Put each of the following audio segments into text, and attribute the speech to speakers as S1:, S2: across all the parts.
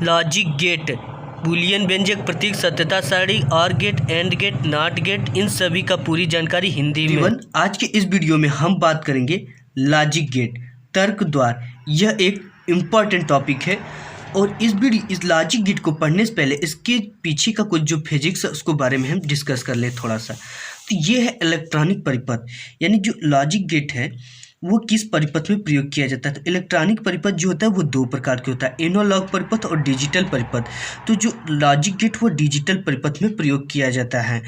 S1: Logic gate, Boolean व्यंजक, प्रतीक, सत्यता सारणी, और gate, and gate, not gate, इन सभी का पूरी जानकारी हिंदी में। आज के इस वीडियो में हम बात करेंगे लॉजिक गेट, तर्क द्वार। यह एक इम्पॉर्टेंट टॉपिक है और इस लॉजिक गेट को पढ़ने से पहले इसके पीछे का कुछ जो फिजिक्स है उसको बारे में हम डिस्कस कर लें थोड़ा सा। तो ये है इलेक्ट्रॉनिक परिपथ, यानी जो लॉजिक गेट है वो किस परिपथ में प्रयोग किया जाता है। तो इलेक्ट्रॉनिक परिपथ जो होता है वो दो प्रकार के होता है, एनालॉग परिपथ और डिजिटल परिपथ। तो जो लॉजिक गेट वो डिजिटल परिपथ में प्रयोग किया जाता है।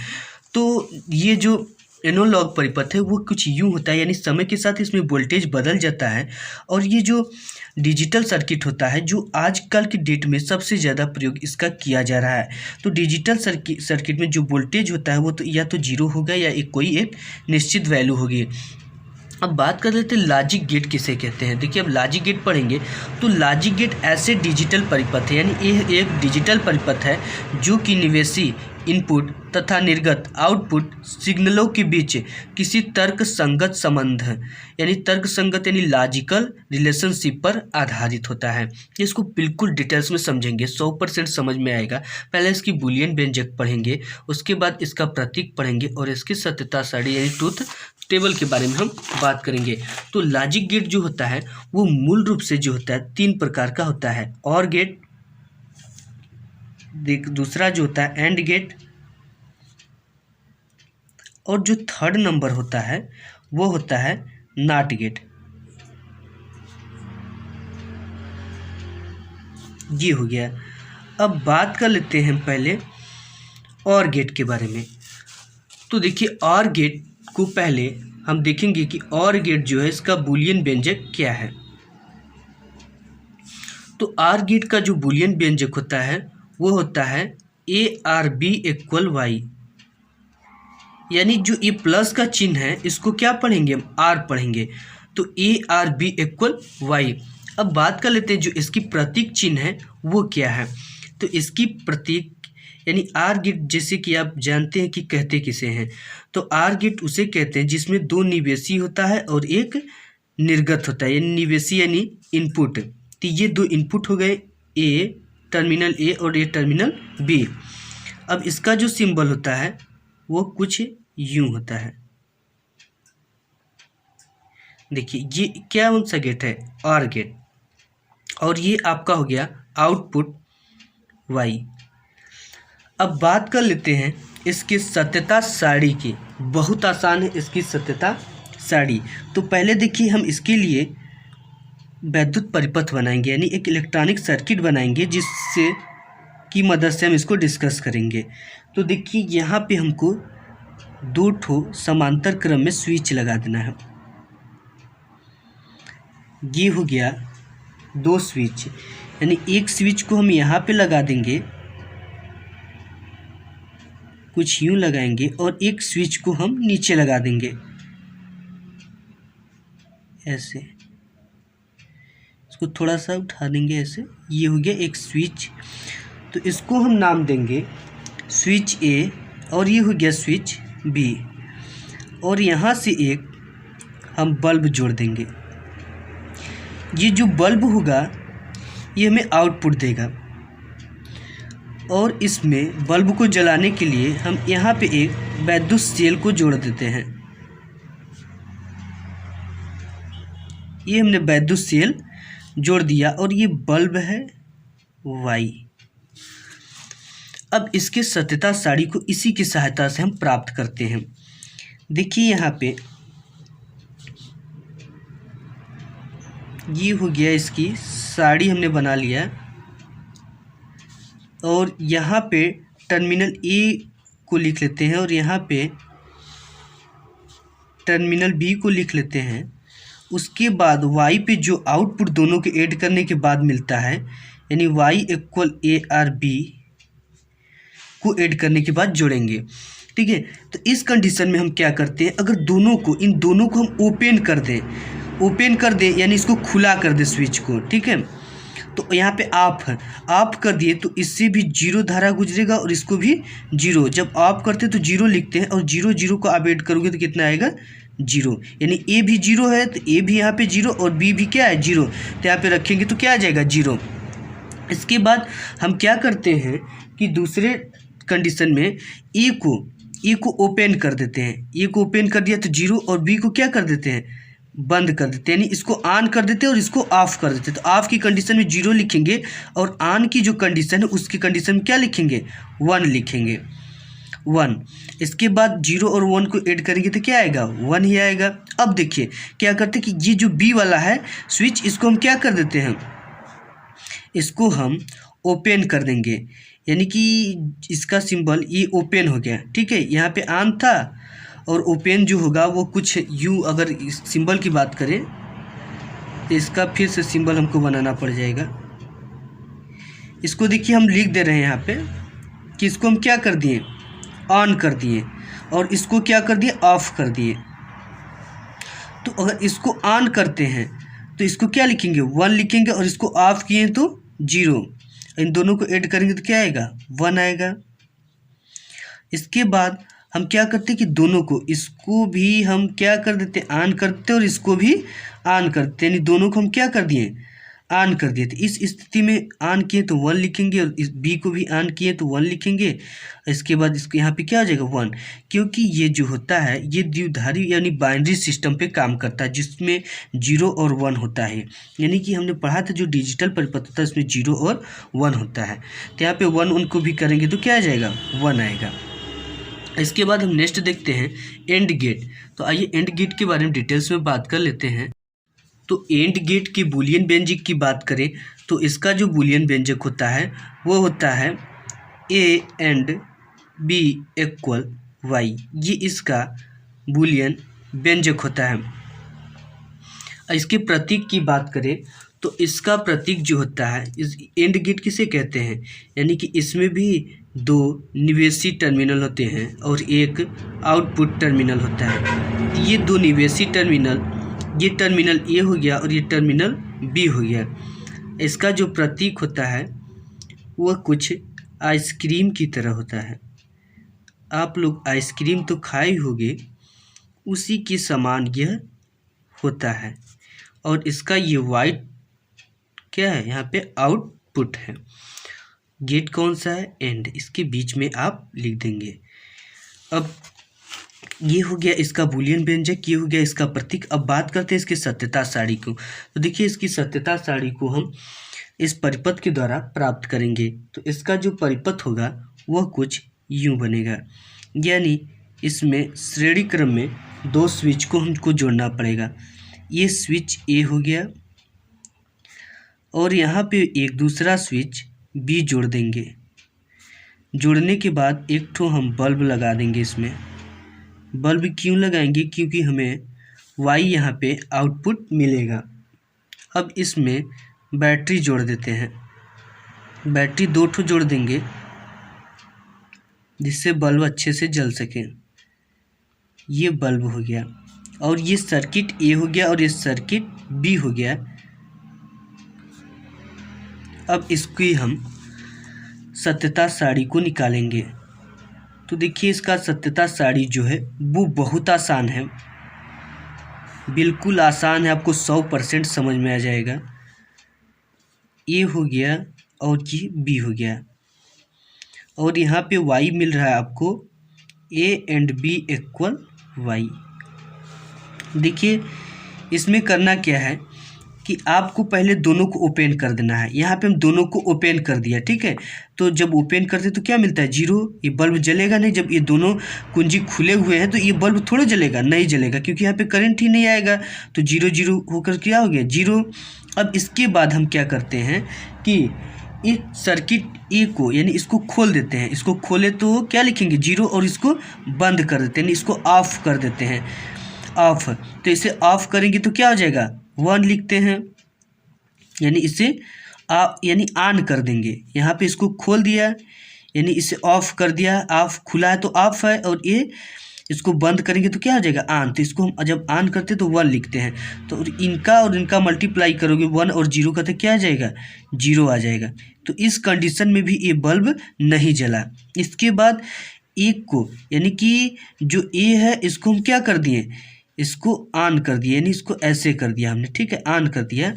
S1: तो ये जो एनालॉग परिपथ है वो कुछ यूँ होता है, यानी समय के साथ इसमें वोल्टेज बदल जाता है। और ये जो डिजिटल सर्किट होता है जो आजकल की डेट में सबसे ज़्यादा प्रयोग इसका किया जा रहा है। तो डिजिटल सर्किट में जो वोल्टेज होता है वो तो या तो जीरो होगा या कोई एक निश्चित वैल्यू होगी। अब बात कर लेते हैं लॉजिक गेट किसे कहते हैं। देखिए अब लॉजिक गेट पढ़ेंगे तो लॉजिक गेट ऐसे डिजिटल परिपथ है, यानी ये एक डिजिटल परिपथ है जो कि निवेशी इनपुट तथा निर्गत आउटपुट सिग्नलों के बीच किसी तर्क संगत संबंध है, यानी तर्क संगत यानी लॉजिकल रिलेशनशिप पर आधारित होता है। इसको बिल्कुल डिटेल्स में समझेंगे, 100% समझ में आएगा। पहले इसकी बूलियन व्यंजक पढ़ेंगे, उसके बाद इसका प्रतीक पढ़ेंगे और इसकी सत्यता सारणी यानी ट्रूथ टेबल के बारे में हम बात करेंगे। तो लॉजिक गेट जो होता है वो मूल रूप से जो होता है 3 प्रकार का होता है, और गेट, दूसरा जो होता है एंड गेट, और जो थर्ड नंबर होता है वो होता है नॉट गेट। ये हो गया। अब बात कर लेते हैं पहले और गेट के बारे में। तो देखिए और गेट को पहले हम देखेंगे कि और गेट जो है इसका बूलियन व्यंजक क्या है। तो आर गेट का जो बूलियन व्यंजक होता है वो होता है ARB = Y, यानी जो ये प्लस का चिन्ह है इसको क्या पढ़ेंगे हम, आर पढ़ेंगे। तो ARB = Y। अब बात कर लेते हैं जो इसकी प्रतीक चिन्ह है वो क्या है। तो इसकी प्रतीक यानी आर गेट, जैसे कि आप जानते हैं कि कहते किसे हैं, तो आर गेट उसे कहते हैं जिसमें 2 निवेशी होता है और एक निर्गत होता है। यानी निवेशी यानी इनपुट, तो ये 2 इनपुट हो गए, टर्मिनल ए और ये टर्मिनल बी। अब इसका जो सिंबल होता है वो कुछ यूं होता है। देखिए ये क्या कौन सा गेट है, आर गेट, और ये आपका हो गया आउटपुट वाई। अब बात कर लेते हैं इसकी सत्यता सारणी की। बहुत आसान है इसकी सत्यता सारणी। तो पहले देखिए हम इसके लिए वैद्युत परिपथ बनाएंगे, यानी एक इलेक्ट्रॉनिक सर्किट बनाएंगे जिससे की मदद से हम इसको डिस्कस करेंगे। तो देखिए यहाँ पे हमको 2 ठो समांतर क्रम में स्विच लगा देना है। ये हो गया 2 स्विच, यानी एक स्विच को हम यहाँ पे लगा देंगे, कुछ यूं लगाएंगे, और एक स्विच को हम नीचे लगा देंगे ऐसे। इसको थोड़ा सा उठा देंगे ऐसे। ये हो गया एक स्विच। तो इसको हम नाम देंगे स्विच ए, और ये हो गया स्विच बी। और यहाँ से एक हम बल्ब जोड़ देंगे। ये जो बल्ब होगा ये हमें आउटपुट देगा, और इसमें बल्ब को जलाने के लिए हम यहाँ पे एक वैद्युत सेल को जोड़ देते हैं। ये हमने वैद्युत सेल जोड़ दिया और ये बल्ब है वाई। अब इसके सत्यता सारणी को इसी की सहायता से हम प्राप्त करते हैं। देखिए यहाँ पे ये हो गया, इसकी सारणी हमने बना लिया, और यहाँ पे टर्मिनल ए को लिख लेते हैं और यहाँ पे टर्मिनल बी को लिख लेते हैं। उसके बाद y पे जो आउटपुट दोनों के ऐड करने के बाद मिलता है, यानी y = ARB को ऐड करने के बाद जोड़ेंगे। ठीक है, तो इस कंडीशन में हम क्या करते हैं, अगर इन दोनों को हम ओपन कर दें यानी इसको खुला कर दें स्विच को। ठीक है, तो यहाँ पे ऑफ कर दिए तो इससे भी 0 धारा गुजरेगा और इसको भी 0। जब ऑफ करते तो 0 लिखते हैं, और 0 को आप ऐड करोगे तो कितना आएगा, 0। यानी ए भी 0 है तो ए भी यहाँ पे 0 और बी भी क्या है 0, तो यहाँ पे रखेंगे तो क्या आ जाएगा 0। इसके बाद हम क्या करते हैं कि दूसरे कंडीशन में ए को ओपन कर देते हैं। ए को ओपन कर दिया तो 0 और बी को क्या कर देते हैं, बंद कर देते हैं, यानी इसको ऑन कर देते हैं और इसको ऑफ कर देते हैं। तो ऑफ की कंडीशन में 0 लिखेंगे और ऑन की जो कंडीशन है उसकी कंडीशन में क्या लिखेंगे, 1 लिखेंगे, 1। इसके बाद 0 और 1 को ऐड करेंगे तो क्या आएगा, 1 ही आएगा। अब देखिए क्या करते हैं कि ये जो बी वाला है स्विच, इसको हम क्या कर देते हैं, इसको हम ओपन कर देंगे, यानी कि इसका सिंबल ये ओपन हो गया, ठीक है। यहाँ पे ऑन था और ओपन जो होगा वो कुछ यू, अगर इस सिंबल की बात करें तो इसका फिर से सिंबल हमको बनाना पड़ जाएगा। इसको देखिए हम लिख दे रहे हैं यहाँ पे कि इसको हम क्या कर दिए, ऑन कर दिए, और इसको क्या कर दिए, ऑफ कर दिए। तो अगर इसको ऑन करते हैं तो इसको क्या लिखेंगे, 1 लिखेंगे, और इसको ऑफ किए तो 0। इन दोनों को ऐड करेंगे तो क्या आएगा, 1 आएगा। इसके बाद हम क्या करते हैं कि दोनों को, इसको भी हम क्या कर देते हैं, ऑन करते और इसको भी ऑन करते, यानी दोनों को हम क्या कर दिए, ऑन कर दिए। तो इस स्थिति में ऑन किए तो 1 लिखेंगे, और इस बी को भी ऑन किए तो 1 लिखेंगे। इसके बाद इसको यहाँ पे क्या हो जाएगा, 1, क्योंकि ये जो होता है ये द्विधारी यानी बाइनरी सिस्टम पे काम करता है, जिसमें 0 और 1 होता है। यानी कि हमने पढ़ा था जो डिजिटल परिपथ होता है उसमें 0 और 1 होता है। तो यहाँ पे 1 उनको भी करेंगे तो क्या आ जाएगा, 1 आएगा। इसके बाद हम नेक्स्ट देखते हैं एंड गेट। तो आइए एंड गेट के बारे में डिटेल्स में बात कर लेते हैं। तो एंड गेट की बूलियन व्यंजक की बात करें तो इसका जो बूलियन व्यंजक होता है वो होता है A and B equal Y, ये इसका बूलियन व्यंजक होता है। इसके प्रतीक की बात करें तो इसका प्रतीक जो होता है, इस एंड गेट किसे कहते हैं, यानी कि इसमें भी 2 निवेशी टर्मिनल होते हैं और एक आउटपुट टर्मिनल होता है। ये 2 निवेशी टर्मिनल, ये टर्मिनल ए हो गया और ये टर्मिनल बी हो गया। इसका जो प्रतीक होता है वह कुछ आइसक्रीम की तरह होता है। आप लोग आइसक्रीम तो खाए होंगे, उसी के समान यह होता है। और इसका ये वाइट क्या है, यहाँ पे आउटपुट है। गेट कौन सा है, एंड, इसके बीच में आप लिख देंगे। अब ये हो गया इसका बूलियन व्यंजक, ये हो गया इसका प्रतीक। अब बात करते हैं इसकी सत्यता सारणी को। तो देखिए इसकी सत्यता सारणी को हम इस परिपथ के द्वारा प्राप्त करेंगे। तो इसका जो परिपथ होगा वह कुछ यूँ बनेगा, यानी इसमें श्रेणी क्रम में 2 स्विच को हमको जोड़ना पड़ेगा। ये स्विच ए हो गया और यहाँ पे एक दूसरा स्विच बी जोड़ देंगे। जोड़ने के बाद एक ठो हम बल्ब लगा देंगे। इसमें बल्ब क्यों लगाएंगे, क्योंकि हमें वाई यहाँ पे आउटपुट मिलेगा। अब इसमें बैटरी जोड़ देते हैं। बैटरी 2 ठो जोड़ देंगे जिससे बल्ब अच्छे से जल सके। ये बल्ब हो गया और ये सर्किट ए हो गया और ये सर्किट बी हो गया। अब इसकी हम सत्यता सारणी को निकालेंगे। तो देखिए इसका सत्यता सारणी जो है वो बहुत आसान है, बिल्कुल आसान है, आपको 100% समझ में आ जाएगा। ए हो गया और ये बी हो गया और यहाँ पे वाई मिल रहा है आपको, A and B equal Y. देखिए इसमें करना क्या है कि आपको पहले दोनों को ओपन कर देना है। यहाँ पे हम दोनों को ओपन कर दिया, ठीक है। तो जब ओपन करते तो क्या मिलता है, 0। ये बल्ब जलेगा नहीं। जब ये दोनों कुंजी खुले हुए हैं तो ये बल्ब थोड़ा जलेगा, नहीं जलेगा, क्योंकि यहाँ पे करंट ही नहीं आएगा। तो 0 0 होकर क्या हो गया, 0। अब इसके बाद हम क्या करते हैं कि इस सर्किट ए को, यानी इसको खोल देते हैं। इसको खोले तो क्या लिखेंगे, 0, और इसको बंद कर देते हैं, यानी इसको ऑफ कर देते हैं, ऑफ। तो इसे ऑफ करेंगे तो क्या हो जाएगा, 1 लिखते हैं, यानी इसे यानी ऑन कर देंगे। यहाँ पे इसको खोल दिया, यानी इसे ऑफ कर दिया, ऑफ खुला है तो ऑफ है, और ये इसको बंद करेंगे तो क्या हो जाएगा, ऑन। तो इसको हम जब ऑन करते तो 1 लिखते हैं। तो इनका और इनका मल्टीप्लाई करोगे 1 और 0 का तो क्या आ जाएगा, 0 आ जाएगा। तो इस कंडीशन में भी ये बल्ब नहीं जला। इसके बाद एक को, यानी कि जो ए है इसको हम क्या कर दिए, इसको ऑन कर दिया, यानी इसको ऐसे कर दिया हमने, ठीक है, ऑन कर दिया।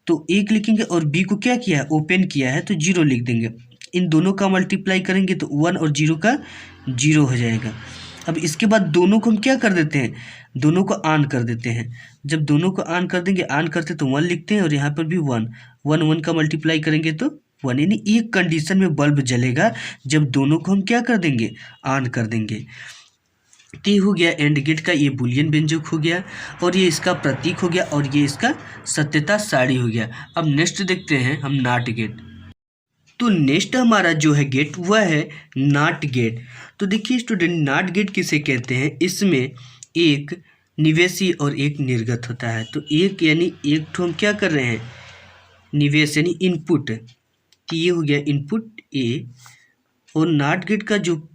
S1: तो 1 लिखेंगे और बी को क्या किया है, ओपन किया है तो 0 लिख देंगे। इन दोनों का मल्टीप्लाई करेंगे तो 1 और 0 का 0 हो जाएगा। अब इसके बाद दोनों को हम क्या कर देते हैं, दोनों को ऑन कर देते हैं। जब दोनों को ऑन कर देंगे, ऑन करते तो 1 लिखते हैं और यहाँ पर भी 1 1 का मल्टीप्लाई करेंगे तो 1, यानी एक कंडीशन में बल्ब जलेगा जब दोनों को हम क्या कर देंगे, ऑन कर देंगे। तो ये हो गया एंड गेट का, ये बुलियन व्यंजक हो गया और ये इसका प्रतीक हो गया और ये इसका सत्यता सारणी हो गया। अब नेक्स्ट देखते हैं हम नॉट गेट। तो नेक्स्ट हमारा जो है गेट वह है नॉट गेट। तो देखिए स्टूडेंट, नॉट गेट किसे कहते हैं, इसमें एक निवेशी और एक निर्गत होता है। तो एक यानी एक तो हम क्या कर रहे हैं, निवेश यानी इनपुट, तो ये हो गया इनपुट ए। और नॉट गेट का जो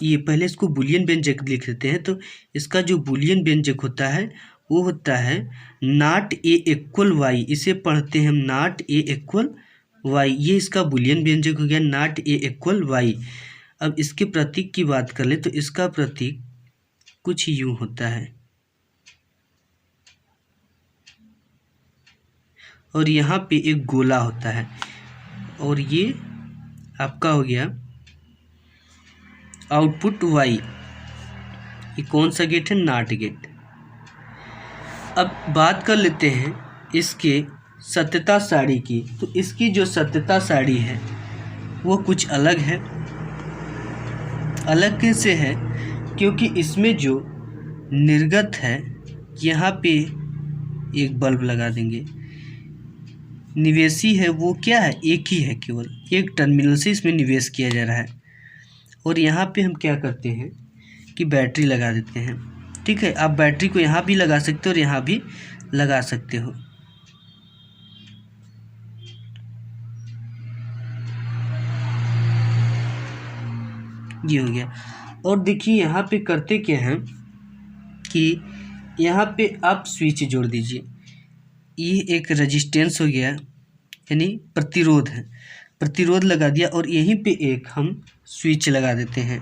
S1: ये पहले इसको बुलियन व्यंजक लिख देते हैं। तो इसका जो बुलियन व्यंजक होता है वो होता है नॉट ए इक्वल वाई, इसे पढ़ते हैं हम नॉट ए इक्वल वाई। ये इसका बुलियन व्यंजक हो गया नॉट ए इक्वल वाई। अब इसके प्रतीक की बात कर ले तो इसका प्रतीक कुछ यूं होता है और यहाँ पे एक गोला होता है और ये आपका हो गया आउटपुट वाई। ये कौन सा गेट है, नॉट गेट। अब बात कर लेते हैं इसके सत्यता सारणी की। तो इसकी जो सत्यता सारणी है वो कुछ अलग है। अलग कैसे है, क्योंकि इसमें जो निर्गत है यहाँ पे एक बल्ब लगा देंगे, निवेशी है वो क्या है, एक ही है, केवल एक टर्मिनल से इसमें निवेश किया जा रहा है। और यहाँ पे हम क्या करते हैं कि बैटरी लगा देते हैं। ठीक है, आप बैटरी को यहाँ भी लगा सकते हो और यहाँ भी लगा सकते हो। ये हो गया। और देखिए यहाँ पे करते क्या हैं कि यहाँ पे आप स्विच जोड़ दीजिए। ये एक रेजिस्टेंस हो गया, यानी प्रतिरोध है, प्रतिरोध लगा दिया और यहीं पे एक हम स्विच लगा देते हैं।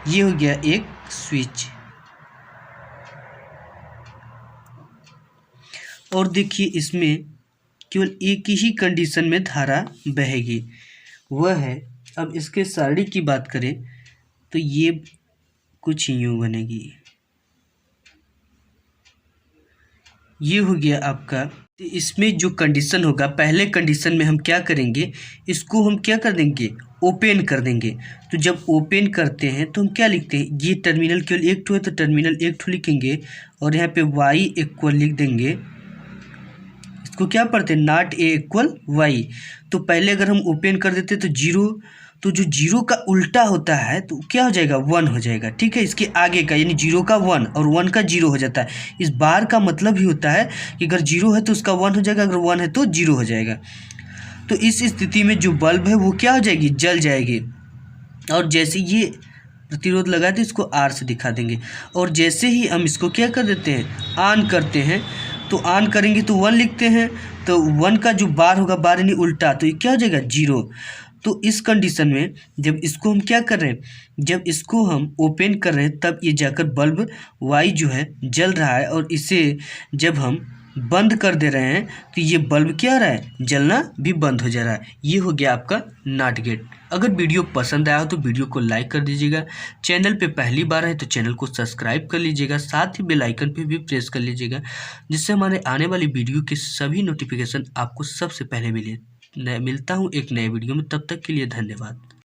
S1: ये हो गया एक स्विच। और देखिए इसमें केवल एक ही कंडीशन में धारा बहेगी, वह है, अब इसके सारणी की बात करें तो ये कुछ यूं बनेगी। ये हो गया आपका। इसमें जो कंडीशन होगा, पहले कंडीशन में हम क्या करेंगे, इसको हम क्या कर देंगे, ओपन कर देंगे। तो जब ओपन करते हैं तो हम क्या लिखते हैं, ये टर्मिनल केवल एक ठो है तो टर्मिनल एक ठो लिखेंगे और यहाँ पे वाई इक्वल लिख देंगे। इसको क्या पढ़ते हैं, नॉट ए इक्वल वाई। तो पहले अगर हम ओपन कर देते तो 0, तो जो 0 का उल्टा होता है तो क्या हो जाएगा, 1 हो जाएगा। ठीक है, इसके आगे का यानी 0 का 1 और 1 का 0 हो जाता है। इस बार का मतलब ही होता है कि अगर 0 है तो उसका 1 हो जाएगा, अगर 1 है तो 0 हो जाएगा। तो इस स्थिति में जो बल्ब है वो क्या हो जाएगी, जल जाएगी। और जैसे ये प्रतिरोध लगा तो इसको R से दिखा देंगे। और जैसे ही हम इसको क्या कर देते हैं, ऑन करते हैं, तो ऑन करेंगे तो 1 लिखते हैं, तो 1 का जो बार होगा, बार यानी उल्टा, तो ये क्या हो जाएगा, 0। तो इस कंडीशन में जब इसको हम क्या कर रहे हैं, जब इसको हम ओपन कर रहे हैं तब ये जाकर बल्ब वाई जो है जल रहा है। और इसे जब हम बंद कर दे रहे हैं तो ये बल्ब क्या रहा है, जलना भी बंद हो जा रहा है। ये हो गया आपका नॉट गेट। अगर वीडियो पसंद आया हो तो वीडियो को लाइक कर दीजिएगा। चैनल पे पहली बार है तो चैनल को सब्सक्राइब कर लीजिएगा, साथ ही बेल आइकन पे भी प्रेस कर लीजिएगा, जिससे हमारे आने वाली वीडियो के सभी नोटिफिकेशन आपको सबसे पहले मिले। मिलता हूँ एक नए वीडियो में, तब तक के लिए धन्यवाद।